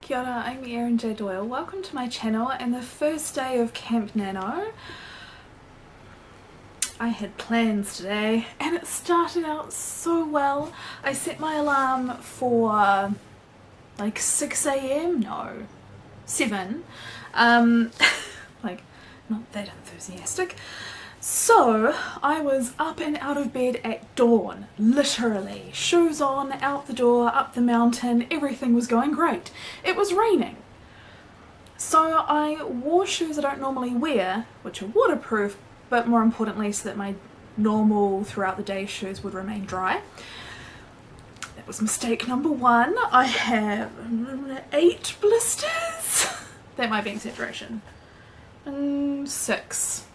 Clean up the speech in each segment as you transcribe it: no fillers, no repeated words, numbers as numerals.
Kia ora, I'm Erin J. Doyle. Welcome to my channel and the first day of Camp NaNo. I had plans today and it started out so well. I set my alarm for like 6 AM, no, 7. Like not that enthusiastic. So I was up and out of bed at dawn, literally. Shoes on, out the door, up the mountain, everything was going great. It was raining. So I wore shoes I don't normally wear, which are waterproof, but more importantly so that my normal throughout the day shoes would remain dry. That was mistake number 1. I have 8 blisters. That might be an exaggeration. 6.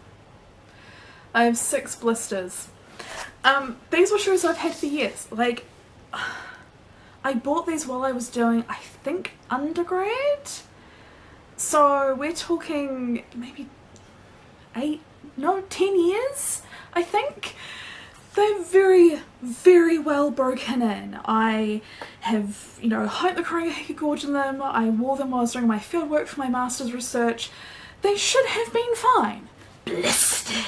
I have 6 blisters. These were shoes I've had for years. Like, I bought these while I was doing, I think, undergrad. So we're talking maybe 10 years, I think. They're very, very well broken in. I have, hiked the Karangahape Gorge in them. I wore them while I was doing my fieldwork for my master's research. They should have been fine. Blisters.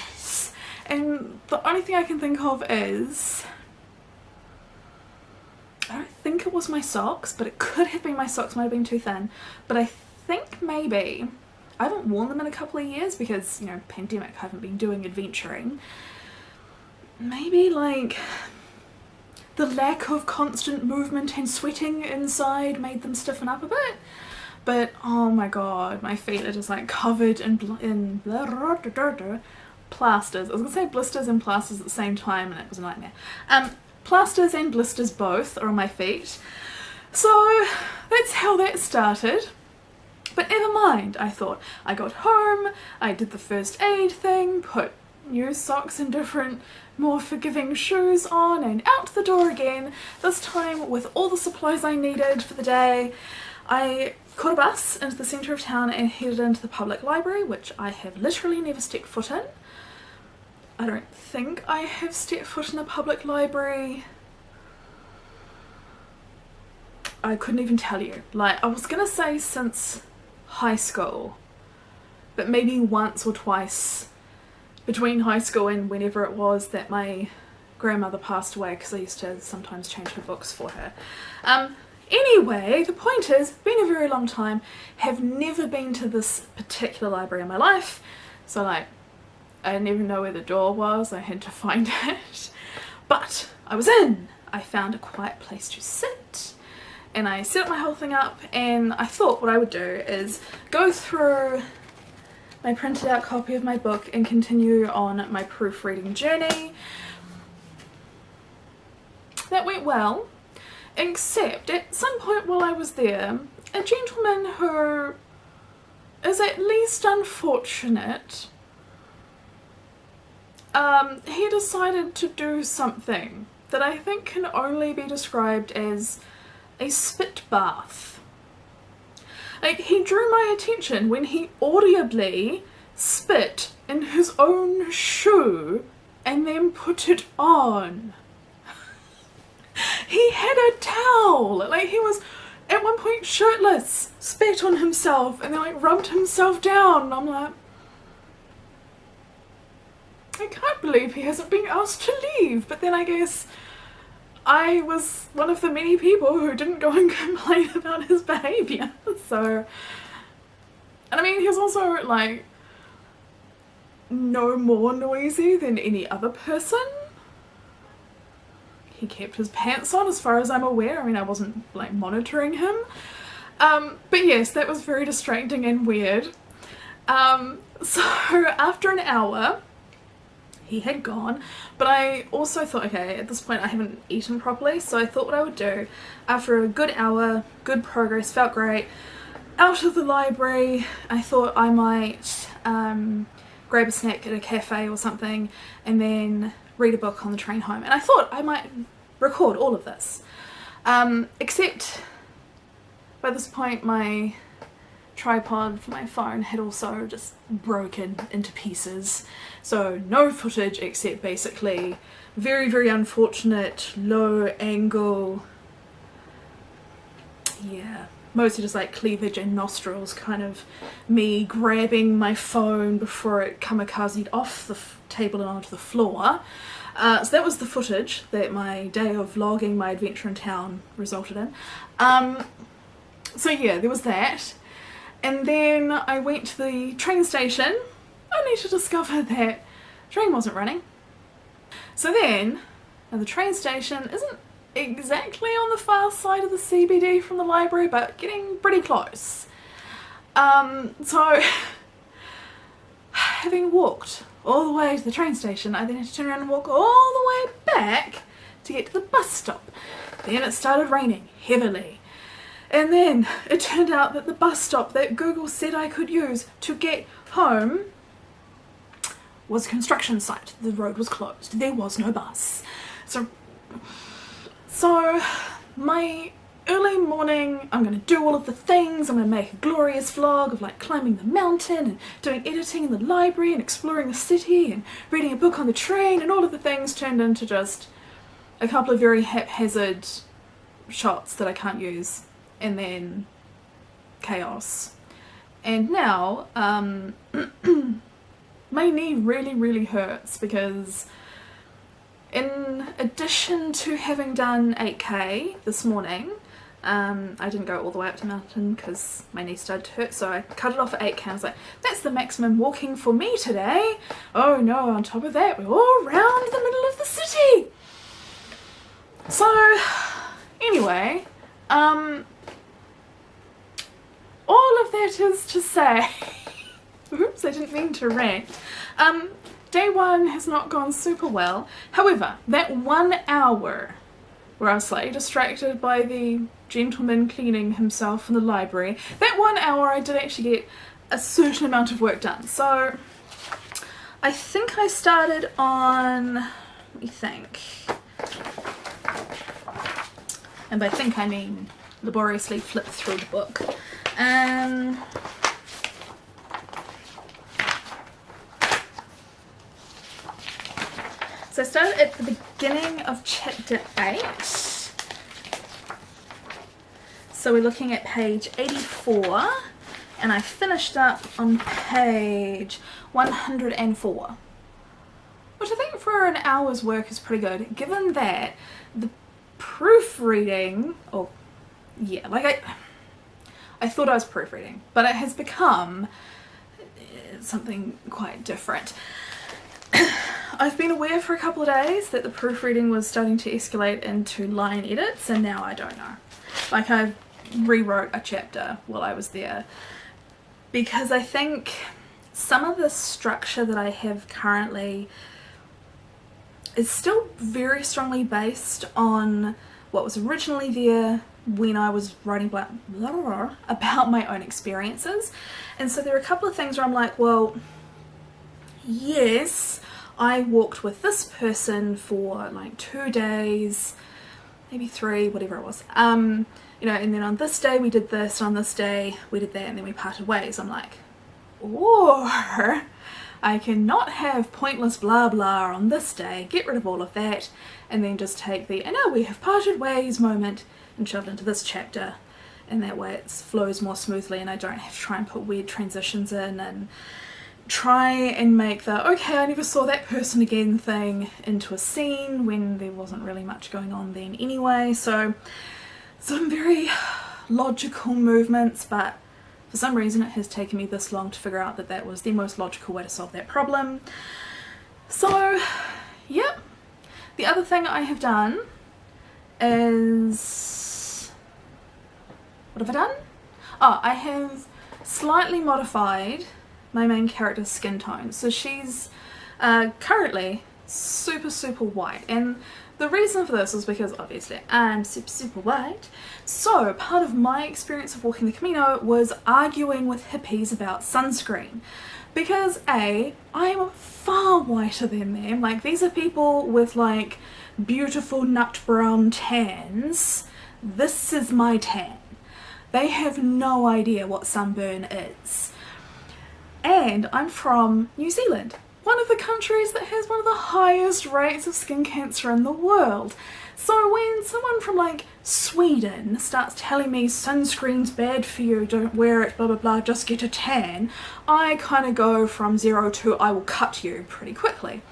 And the only thing I can think of is, I don't think it was my socks, but it could have been my socks, might have been too thin, but I think maybe, I haven't worn them in a couple of years because, pandemic, I haven't been doing adventuring. Maybe like the lack of constant movement and sweating inside made them stiffen up a bit. But oh my god, my feet are just like covered in plasters. I was gonna say blisters and plasters at the same time and it was a nightmare. Plasters and blisters both are on my feet. So that's how that started. But never mind, I thought. I got home, I did the first aid thing, put new socks and different, more forgiving shoes on and out the door again, this time with all the supplies I needed for the day. I caught a bus into the centre of town and headed into the public library, which I have literally never stepped foot in. I don't think I have stepped foot in a public library. I couldn't even tell you. Like, I was gonna say since high school, but maybe once or twice between high school and whenever it was that my grandmother passed away, because I used to sometimes change her books for her. Anyway, the point is, been a very long time, have never been to this particular library in my life, so like, I didn't even know where the door was, I had to find it. But I was in! I found a quiet place to sit, and I set my whole thing up, and I thought what I would do is go through my printed out copy of my book and continue on my proofreading journey. That went well, except at some point while I was there, a gentleman who is at least unfortunate, he decided to do something that I think can only be described as a spit bath. Like, he drew my attention when he audibly spit in his own shoe and then put it on. He had a towel, like he was at one point shirtless, spat on himself and then like rubbed himself down, and I'm like, I can't believe he hasn't been asked to leave. But then I guess I was one of the many people who didn't go and complain about his behaviour, so, and I mean, he was also like no more noisy than any other person. He kept his pants on as far as I'm aware. I mean, I wasn't like monitoring him, but yes, that was very distracting and weird. So after an hour he had gone, but I also thought, okay, at this point I haven't eaten properly, so I thought what I would do after a good hour, good progress, felt great, out of the library, I thought I might grab a snack at a cafe or something and then read a book on the train home, and I thought I might record all of this, except by this point my tripod for my phone had also just broken into pieces, so no footage except basically very, very unfortunate low angle, yeah, mostly just like cleavage and nostrils, kind of me grabbing my phone before it kamikazed off the table and onto the floor. So that was the footage that my day of vlogging my adventure in town resulted in. So yeah, there was that. And then I went to the train station only to discover that the train wasn't running. So then, now the train station isn't exactly on the far side of the CBD from the library, but getting pretty close. So having walked all the way to the train station, I then had to turn around and walk all the way back to get to the bus stop. Then it started raining heavily. And then it turned out that the bus stop that Google said I could use to get home was a construction site. The road was closed. There was no bus. So my early morning, I'm going to do all of the things. I'm going to make a glorious vlog of like climbing the mountain and doing editing in the library and exploring the city and reading a book on the train, and all of the things turned into just a couple of very haphazard shots that I can't use, and then chaos. And now my knee really hurts because in addition to having done 8k this morning, I didn't go all the way up to the mountain because my knee started to hurt, so I cut it off at 8k. I was like, that's the maximum walking for me today. Oh no, on top of that, we're all around the middle of the city. So anyway, all of that is to say, oops, I didn't mean to rant. Day one has not gone super well. However, that 1 hour where I was slightly distracted by the gentleman cleaning himself in the library, that 1 hour I did actually get a certain amount of work done. So I think I started on, let me think, and by think I mean laboriously flipped through the book. So I started at the beginning of chapter 8. So we're looking at page 84, and I finished up on page 104. Which I think for an hour's work is pretty good, given that the proofreading, oh yeah, like I thought I was proofreading, but it has become something quite different. I've been aware for a couple of days that the proofreading was starting to escalate into line edits, and now I don't know. Like, I rewrote a chapter while I was there because I think some of the structure that I have currently is still very strongly based on what was originally there when I was writing about my own experiences. And so there are a couple of things where I'm like, well, yes, I walked with this person for like 2 days, maybe 3, whatever it was. You know, and then on this day we did this, and on this day we did that, and then we parted ways. I'm like, or I cannot have pointless blah blah on this day, get rid of all of that, and then just take the, and now we have parted ways moment and shove it into this chapter, and that way it flows more smoothly and I don't have to try and put weird transitions in and try and make the okay, I never saw that person again thing into a scene when there wasn't really much going on then anyway. So some very logical movements, but for some reason it has taken me this long to figure out that that was the most logical way to solve that problem. So yep, the other thing I have done is, what have I done? Oh, I have slightly modified my main character's skin tone. So she's currently super white, and the reason for this is because obviously I'm super white. So part of my experience of walking the Camino was arguing with hippies about sunscreen, because A, I'm far whiter than them. Like, these are people with like beautiful nut brown tans. This is my tan. They have no idea what sunburn is. And I'm from New Zealand. one of the countries that has one of the highest rates of skin cancer in the world. So when someone from like Sweden starts telling me sunscreen's bad for you, don't wear it, blah blah blah, just get a tan, I kind of go from 0 to I will cut you pretty quickly.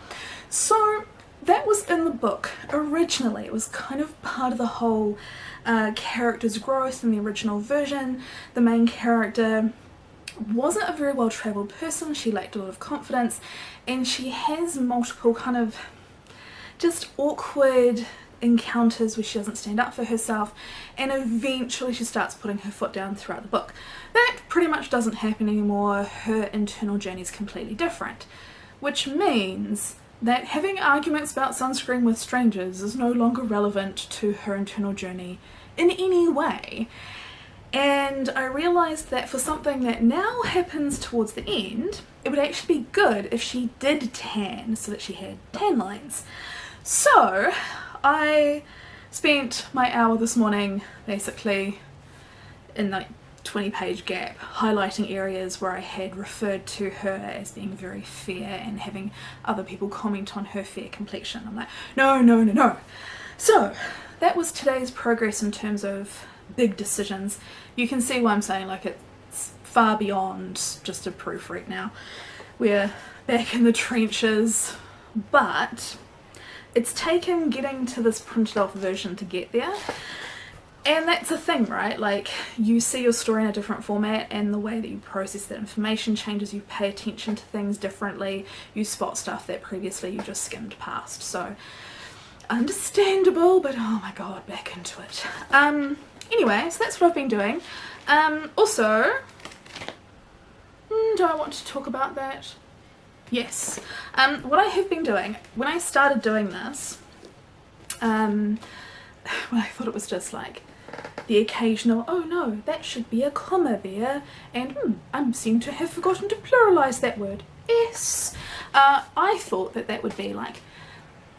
So that was in the book originally. It was kind of part of the whole character's growth in the original version. The main character wasn't a very well travelled person, she lacked a lot of confidence, and she has multiple kind of just awkward encounters where she doesn't stand up for herself, and eventually she starts putting her foot down throughout the book. That pretty much doesn't happen anymore. Her internal journey is completely different, which means that having arguments about sunscreen with strangers is no longer relevant to her internal journey in any way. And I realised that for something that now happens towards the end, it would actually be good if she did tan, so that she had tan lines. So I spent my hour this morning basically in like 20-page gap highlighting areas where I had referred to her as being very fair and having other people comment on her fair complexion. I'm like, no, no, no, no. So that was today's progress in terms of big decisions. You can see why I'm saying like it's far beyond just a proofread now. We're back in the trenches, but it's taken getting to this printed off version to get there. And that's a thing, right? Like, you see your story in a different format, and the way that you process that information changes. You pay attention to things differently, you spot stuff that previously you just skimmed past. So understandable, but oh my god, back into it. Anyway, so that's what I've been doing. Also, do I want to talk about that? Yes. What I have been doing, when I started doing this, well, I thought it was just like the occasional, oh no, that should be a comma there, and I seem to have forgotten to pluralise that word. S. I thought that that would be like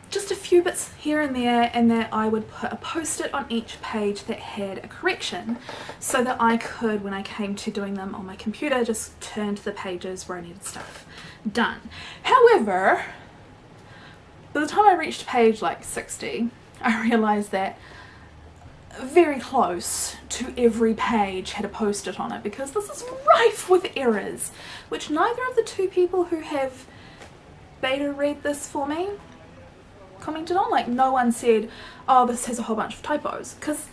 just a few bits here and there, and that I would put a post-it on each page that had a correction, so that I could, when I came to doing them on my computer, just turn to the pages where I needed stuff done. However, by the time I reached page like 60, I realised that very close to every page had a post-it on it, because this is rife with errors, which neither of the two people who have beta read this for me commented on. Like, no one said, oh, this has a whole bunch of typos, because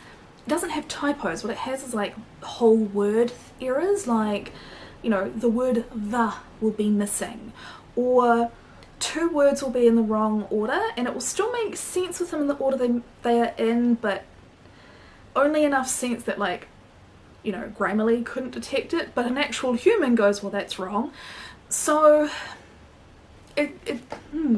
it doesn't have typos. What it has is like whole word errors, like, you know, the word the will be missing, or two words will be in the wrong order, and it will still make sense with them in the order they are in, but only enough sense that, like, you know, Grammarly couldn't detect it, but an actual human goes, well, that's wrong. So it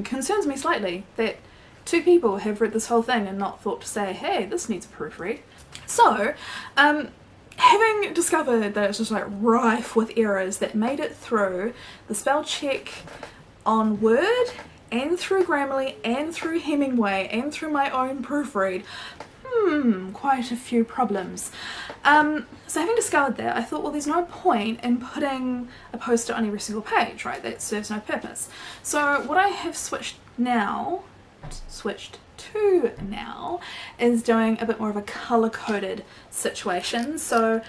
concerns me slightly that two people have read this whole thing and not thought to say, hey, this needs a proofread. So having discovered that it's just like rife with errors, that made it through the spell check on Word and through Grammarly and through Hemingway and through my own proofread, quite a few problems. So having discovered that, I thought, well, there's no point in putting a poster on every single page, right? That serves no purpose. So what I have switched to now is doing a bit more of a color-coded situation. So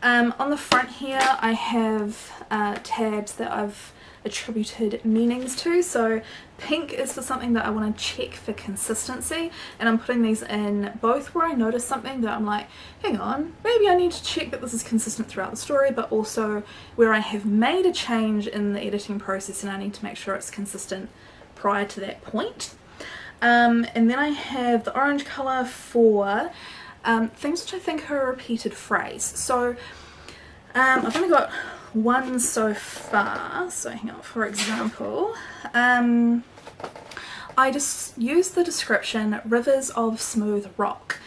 on the front here I have tabs that I've attributed meanings to. So pink is for something that I want to check for consistency, and I'm putting these in both where I notice something that I'm like, hang on, maybe I need to check that this is consistent throughout the story, but also where I have made a change in the editing process and I need to make sure it's consistent prior to that point. And then I have the orange colour for things which I think are a repeated phrase. So I've only got one so far, so hang on, for example, I just used the description, rivers of smooth rock,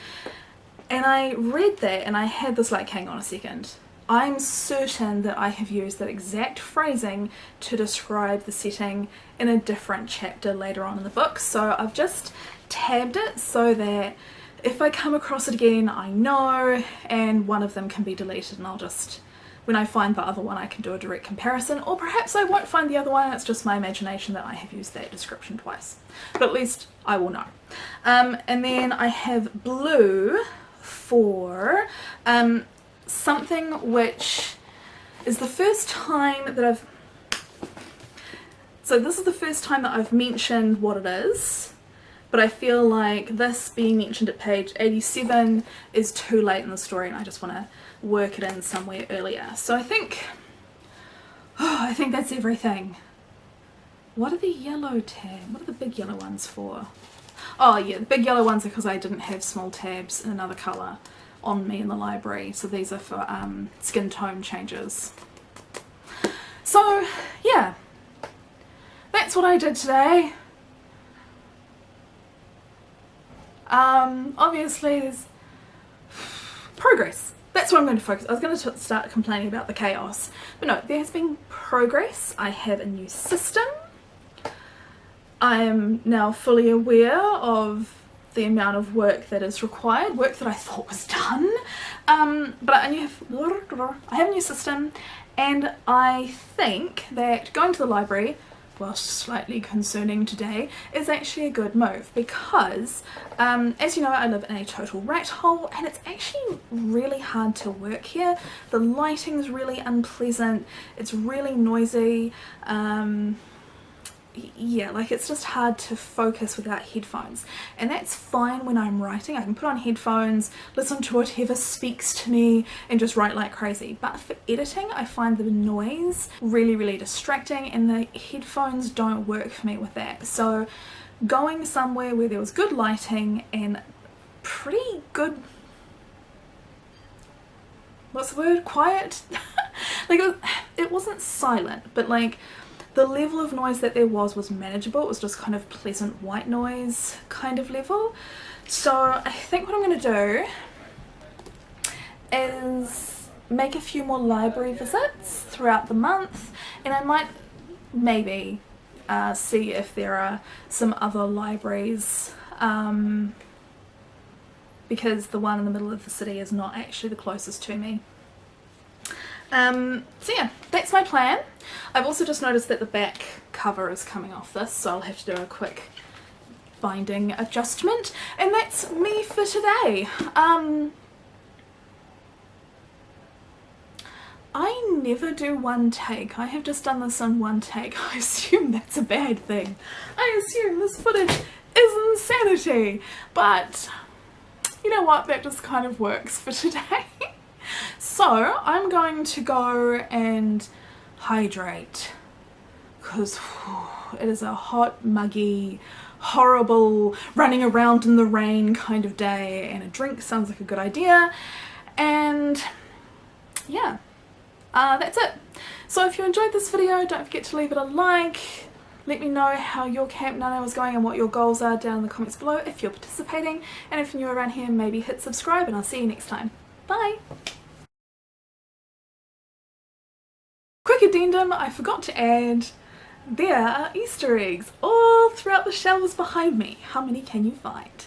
and I read that and I had this like, hang on a second, I'm certain that I have used that exact phrasing to describe the setting in a different chapter later on in the book. So I've just tabbed it so that if I come across it again, I know, and one of them can be deleted and I'll just when I find the other one I can do a direct comparison, or perhaps I won't find the other one, it's just my imagination that I have used that description twice. But at least I will know. And then I have blue for something which is the first time that this is the first time that I've mentioned what it is, but I feel like this being mentioned at page 87 is too late in the story and I just want to work it in somewhere earlier. So I think that's everything. What are the yellow tabs? What are the big yellow ones for? Oh yeah, the big yellow ones are because I didn't have small tabs in another colour on me in the library, so these are for skin tone changes. So yeah, that's what I did today. Obviously there's progress. That's what I'm going to focus. I was going to start complaining about the chaos, but no, there has been progress. I have a new system. I am now fully aware of the amount of work that is required, work that I thought was done, but I have a new system, and I think that going to the library, whilst slightly concerning today, is actually a good move because, as you know, I live in a total rat hole and it's actually really hard to work here. The lighting's really unpleasant, it's really noisy, yeah, like it's just hard to focus without headphones, and that's fine when I'm writing. I can put on headphones, listen to whatever speaks to me and just write like crazy, but for editing I find the noise really distracting and the headphones don't work for me with that. So going somewhere where there was good lighting and pretty good, what's the word, quiet, like it wasn't silent, but like the level of noise that there was manageable. It was just kind of pleasant white noise kind of level. So I think what I'm going to do is make a few more library visits throughout the month, and I might maybe see if there are some other libraries, because the one in the middle of the city is not actually the closest to me. So yeah, that's my plan. I've also just noticed that the back cover is coming off this, so I'll have to do a quick binding adjustment, and that's me for today. I never do one take. I have just done this in one take. I assume that's a bad thing. I assume this footage is insanity, but you know what, that just kind of works for today. So I'm going to go and hydrate because it is a hot, muggy, horrible, running around in the rain kind of day, and a drink sounds like a good idea. And yeah, that's it. So if you enjoyed this video, don't forget to leave it a like. Let me know how your Camp NaNo is going and what your goals are down in the comments below if you're participating, and if you're new around here, maybe hit subscribe, and I'll see you next time. Bye! Quick addendum, I forgot to add, there are Easter eggs all throughout the shelves behind me. How many can you find?